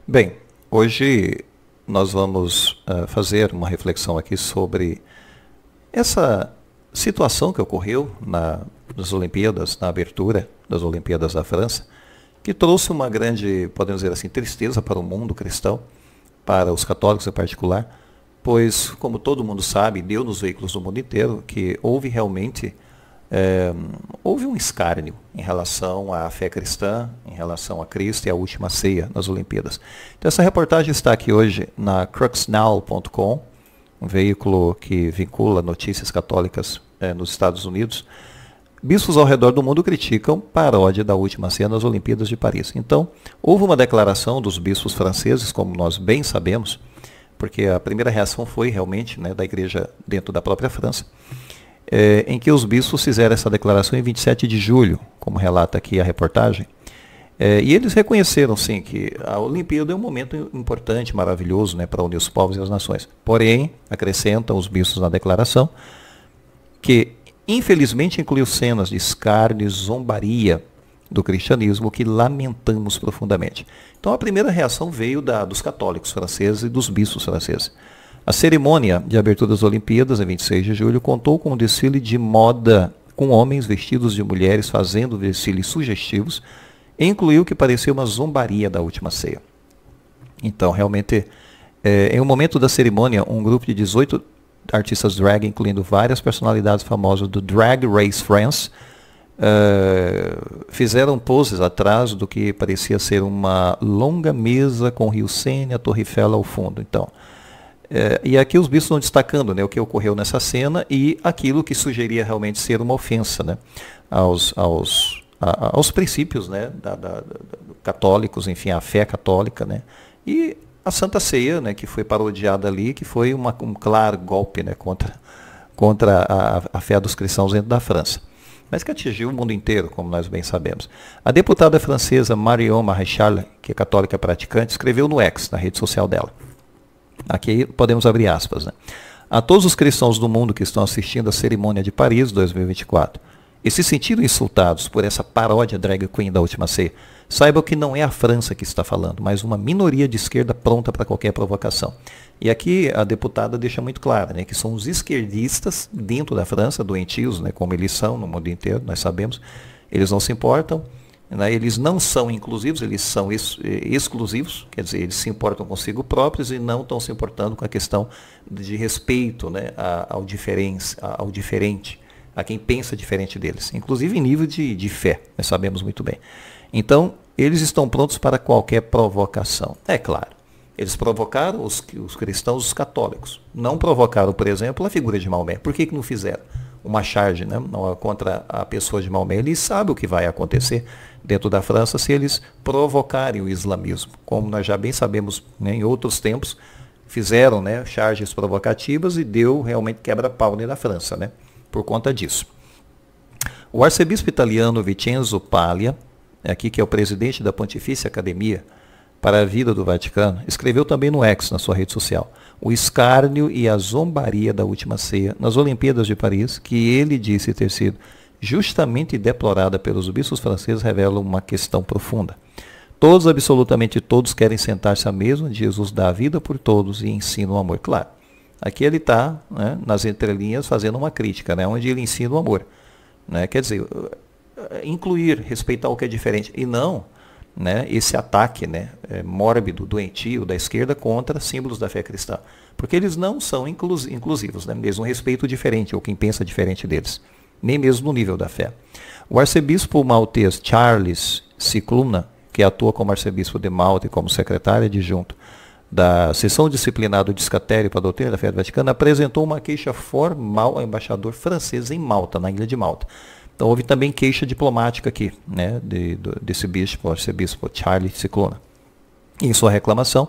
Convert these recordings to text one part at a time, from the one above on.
Bem, hoje nós vamos fazer uma reflexão aqui sobre essa situação que ocorreu nas Olimpíadas, na abertura das Olimpíadas da França, que trouxe uma grande, podemos dizer assim, tristeza para o mundo cristão, para os católicos em particular, pois, como todo mundo sabe, deu nos veículos do mundo inteiro que houve realmente houve um escárnio em relação à fé cristã, em relação a Cristo e à última ceia nas Olimpíadas. Então essa reportagem está aqui hoje na cruxnow.com, um veículo que vincula notícias católicas nos Estados Unidos. Bispos ao redor do mundo criticam paródia da última ceia nas Olimpíadas de Paris. Então, houve uma declaração dos bispos franceses, como nós bem sabemos, porque a primeira reação foi realmente da igreja dentro da própria França, em que os bispos fizeram essa declaração em 27 de julho, como relata aqui a reportagem. E eles reconheceram, sim, que a Olimpíada é um momento importante, maravilhoso, para unir os povos e as nações. Porém, acrescentam os bispos na declaração, que infelizmente incluiu cenas de escárnio e zombaria do cristianismo que lamentamos profundamente. Então a primeira reação veio dos católicos franceses e dos bispos franceses. A cerimônia de abertura das Olimpíadas, em 26 de julho, contou com um desfile de moda com homens vestidos de mulheres fazendo desfiles sugestivos, e incluiu o que parecia uma zombaria da última ceia. Então, realmente, em um momento da cerimônia, um grupo de 18 artistas drag, incluindo várias personalidades famosas do Drag Race France, fizeram poses atrás do que parecia ser uma longa mesa com o Rio Sena e a Torre Eiffel ao fundo. Então, e aqui os bispos estão destacando o que ocorreu nessa cena e aquilo que sugeria realmente ser uma ofensa aos princípios católicos, enfim, à fé católica, e a Santa Ceia, que foi parodiada ali, que foi um claro golpe contra a fé dos cristãos dentro da França, mas que atingiu o mundo inteiro, como nós bem sabemos. A deputada francesa Marion Maréchal, que é católica praticante, escreveu no X, na rede social dela. Aqui podemos abrir aspas. A todos os cristãos do mundo que estão assistindo à cerimônia de Paris 2024 e se sentiram insultados por essa paródia drag queen da última ceia, saibam que não é a França que está falando, mas uma minoria de esquerda pronta para qualquer provocação. E aqui a deputada deixa muito claro que são os esquerdistas dentro da França, doentios, como eles são no mundo inteiro, nós sabemos, eles não se importam. Eles não são inclusivos, eles são exclusivos, quer dizer, eles se importam consigo próprios e não estão se importando com a questão de respeito ao diferente, a quem pensa diferente deles, inclusive em nível de fé, nós sabemos muito bem. Então, eles estão prontos para qualquer provocação. É claro, eles provocaram os cristãos, os católicos, não provocaram, por exemplo, a figura de Maomé. Por que não fizeram uma charge contra a pessoa de Maomé? Eles sabem o que vai acontecer dentro da França se eles provocarem o islamismo. Como nós já bem sabemos, em outros tempos, fizeram charges provocativas e deu realmente quebra-pau na França, por conta disso. O arcebispo italiano Vincenzo Paglia, aqui que é o presidente da Pontifícia Academia para a Vida do Vaticano, escreveu também no X, na sua rede social, o escárnio e a zombaria da última ceia nas Olimpíadas de Paris, que ele disse ter sido justamente deplorada pelos bispos franceses, revelam uma questão profunda. Todos, absolutamente todos, querem sentar-se à mesa onde Jesus dá a vida por todos e ensina o amor. Claro, aqui ele está, nas entrelinhas, fazendo uma crítica, onde ele ensina o amor. Quer dizer, incluir, respeitar o que é diferente, e não esse ataque mórbido, doentio da esquerda contra símbolos da fé cristã. Porque eles não são inclusivos, mesmo um respeito diferente, ou quem pensa diferente deles, nem mesmo no nível da fé. O arcebispo maltês Charles Cicluna, que atua como arcebispo de Malta e como secretário adjunto da seção disciplinar do Discatério para a Doutrina da Fé do Vaticano, apresentou uma queixa formal ao embaixador francês em Malta, na ilha de Malta. Então houve também queixa diplomática aqui, desse bispo, arcebispo Charles Cicluna. Em sua reclamação,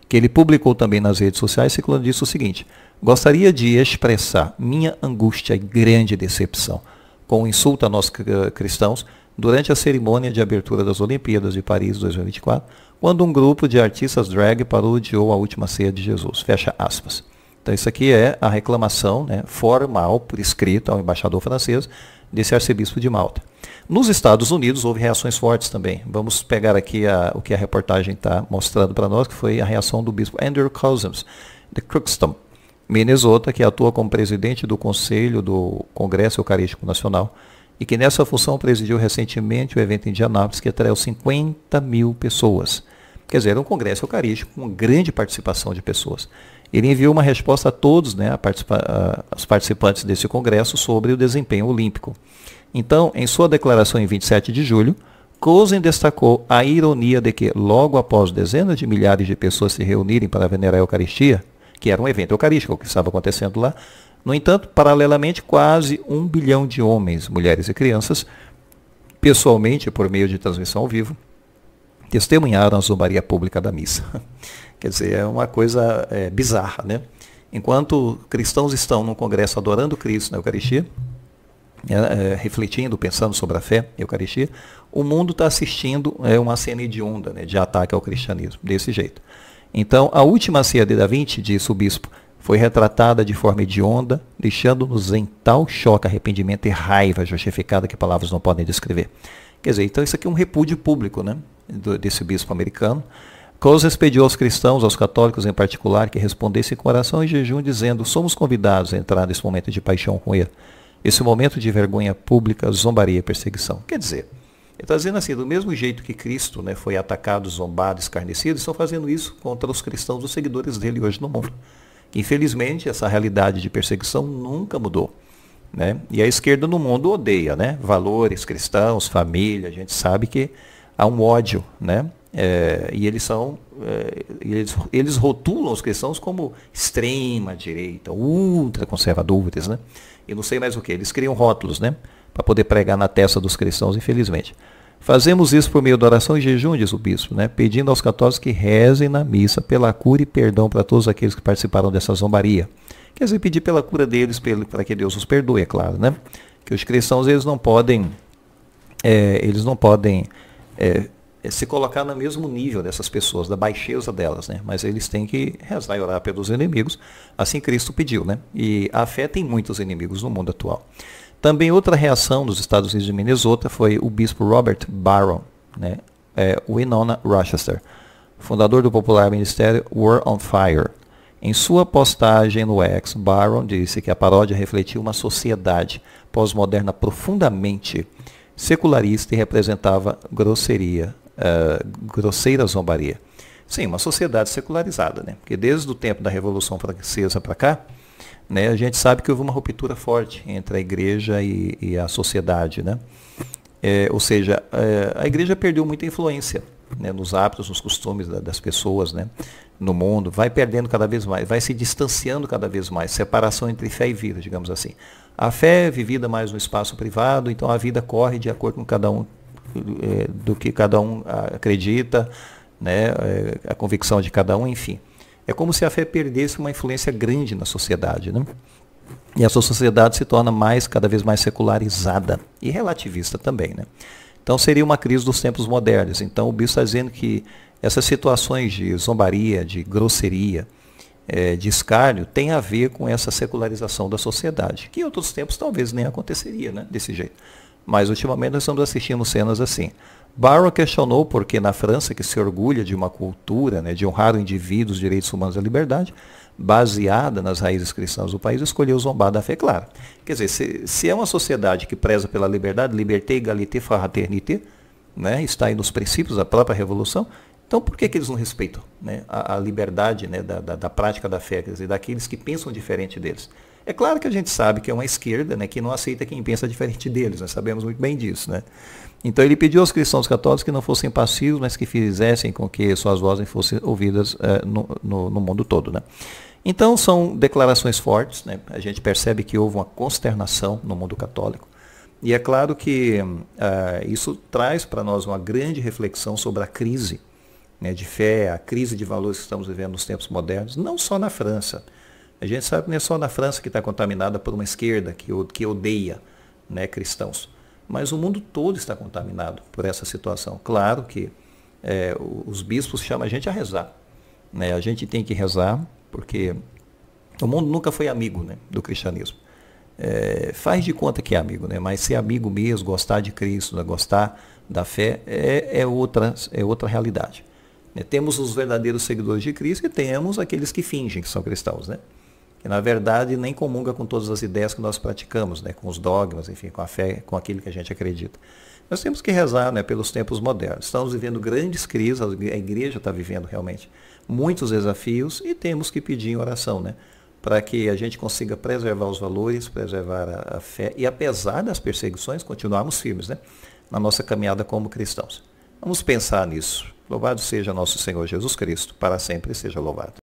que ele publicou também nas redes sociais, Cicluna disse o seguinte: gostaria de expressar minha angústia e grande decepção com o insulto a nós cristãos durante a cerimônia de abertura das Olimpíadas de Paris 2024, quando um grupo de artistas drag parodiou a última ceia de Jesus. Fecha aspas. Então isso aqui é a reclamação, né, formal, por escrito, ao embaixador francês, desse arcebispo de Malta. Nos Estados Unidos houve reações fortes também. Vamos pegar aqui o que a reportagem está mostrando para nós, que foi a reação do bispo Andrew Cousins, de Crookston, Minnesota, que atua como presidente do Conselho do Congresso Eucarístico Nacional e que nessa função presidiu recentemente o evento em Indianápolis, que atraiu 50 mil pessoas. Quer dizer, era um congresso eucarístico com grande participação de pessoas. Ele enviou uma resposta a todos, né, aos participantes desse congresso sobre o desempenho olímpico. Então, em sua declaração em 27 de julho, Cousins destacou a ironia de que, logo após dezenas de milhares de pessoas se reunirem para venerar a Eucaristia, que era um evento eucarístico que estava acontecendo lá, no entanto, paralelamente, quase 1 bilhão de homens, mulheres e crianças, pessoalmente, por meio de transmissão ao vivo, testemunharam a zombaria pública da missa. Quer dizer, é uma coisa bizarra, né? Enquanto cristãos estão num congresso adorando Cristo na Eucaristia, refletindo, pensando sobre a fé e a Eucaristia, o mundo está assistindo uma cena hedionda, né, de ataque ao cristianismo, desse jeito. Então, a última ceia de Da Vinci, disse o bispo, foi retratada de forma hedionda, deixando-nos em tal choque, arrependimento e raiva justificada que palavras não podem descrever. Quer dizer, então isso aqui é um repúdio público, né, desse bispo americano. Cousins pediu aos cristãos, aos católicos em particular, que respondessem com oração e jejum, dizendo: somos convidados a entrar nesse momento de paixão com ele. Esse momento de vergonha pública, zombaria e perseguição. Quer dizer, ele está dizendo assim, do mesmo jeito que Cristo, né, foi atacado, zombado, escarnecido, estão fazendo isso contra os cristãos, os seguidores dele hoje no mundo. Infelizmente, essa realidade de perseguição nunca mudou, né? E a esquerda no mundo odeia, né, valores cristãos, família. A gente sabe que há um ódio, né? E eles rotulam os cristãos como extrema direita, ultra conservadores, né? E não sei mais o que. Eles criam rótulos, né, para poder pregar na testa dos cristãos, infelizmente. Fazemos isso por meio da oração e jejum, diz o bispo, né, pedindo aos católicos que rezem na missa pela cura e perdão para todos aqueles que participaram dessa zombaria. Quer dizer, pedir pela cura deles, para que Deus os perdoe, é claro, né? Que os cristãos, eles não podem se colocar no mesmo nível dessas pessoas, da baixeza delas, né? Mas eles têm que rezar e orar pelos inimigos, assim Cristo pediu, né? E a fé tem muitos inimigos no mundo atual. Também outra reação dos Estados Unidos de Minnesota foi o bispo Robert Barron, né? Winona Rochester, fundador do popular ministério War on Fire. Em sua postagem no X, Barron disse que a paródia refletia uma sociedade pós-moderna profundamente secularista e representava grosseira zombaria. Sim, uma sociedade secularizada, né? Porque desde o tempo da Revolução Francesa para cá, né, a gente sabe que houve uma ruptura forte entre a igreja e a sociedade, né? Ou seja, a igreja perdeu muita influência, né, nos hábitos, nos costumes das pessoas, né, no mundo, vai perdendo cada vez mais, vai se distanciando cada vez mais, separação entre fé e vida, digamos assim. A fé é vivida mais no espaço privado, então a vida corre de acordo com cada um, do que cada um acredita, né, a convicção de cada um, enfim. É como se a fé perdesse uma influência grande na sociedade, né? E a sociedade se torna cada vez mais secularizada e relativista também, né? Então seria uma crise dos tempos modernos. Então o bispo está dizendo que essas situações de zombaria, de grosseria, de escárnio, tem a ver com essa secularização da sociedade, que em outros tempos talvez nem aconteceria, né, desse jeito. Mas ultimamente nós estamos assistindo cenas assim. Barrow questionou por que na França, que se orgulha de uma cultura, né, de honrar o indivíduo, os direitos humanos e a liberdade, baseada nas raízes cristãs do país, escolheu zombar da fé, claro. Quer dizer, se é uma sociedade que preza pela liberdade, liberté, égalité, fraternité, né, está aí nos princípios da própria Revolução, então por que eles não respeitam, né, a liberdade, né, da prática da fé, quer dizer, daqueles que pensam diferente deles? É claro que a gente sabe que é uma esquerda, né, que não aceita quem pensa diferente deles, nós sabemos muito bem disso, né? Então ele pediu aos cristãos católicos que não fossem passivos, mas que fizessem com que suas vozes fossem ouvidas no mundo todo, né? Então são declarações fortes, né? A gente percebe que houve uma consternação no mundo católico. E é claro que isso traz para nós uma grande reflexão sobre a crise, né, de fé, a crise de valores que estamos vivendo nos tempos modernos, não só na França. A gente sabe que não é só na França que está contaminada por uma esquerda que odeia, né, cristãos. Mas o mundo todo está contaminado por essa situação. Claro que os bispos chamam a gente a rezar, né? A gente tem que rezar, porque O mundo nunca foi amigo, né, do cristianismo. Faz de conta que é amigo, né, mas ser amigo mesmo, gostar de Cristo, né, gostar da fé, é outra realidade. Temos os verdadeiros seguidores de Cristo e temos aqueles que fingem que são cristãos, né? Que na verdade nem comunga com todas as ideias que nós praticamos, né? Com os dogmas, enfim, com a fé, com aquilo que a gente acredita. Nós temos que rezar, né, pelos tempos modernos. Estamos vivendo grandes crises, a igreja está vivendo realmente muitos desafios e temos que pedir em oração, né? Para que a gente consiga preservar os valores, preservar a fé e, apesar das perseguições, continuarmos firmes, né, na nossa caminhada como cristãos. Vamos pensar nisso. Louvado seja nosso Senhor Jesus Cristo, para sempre seja louvado.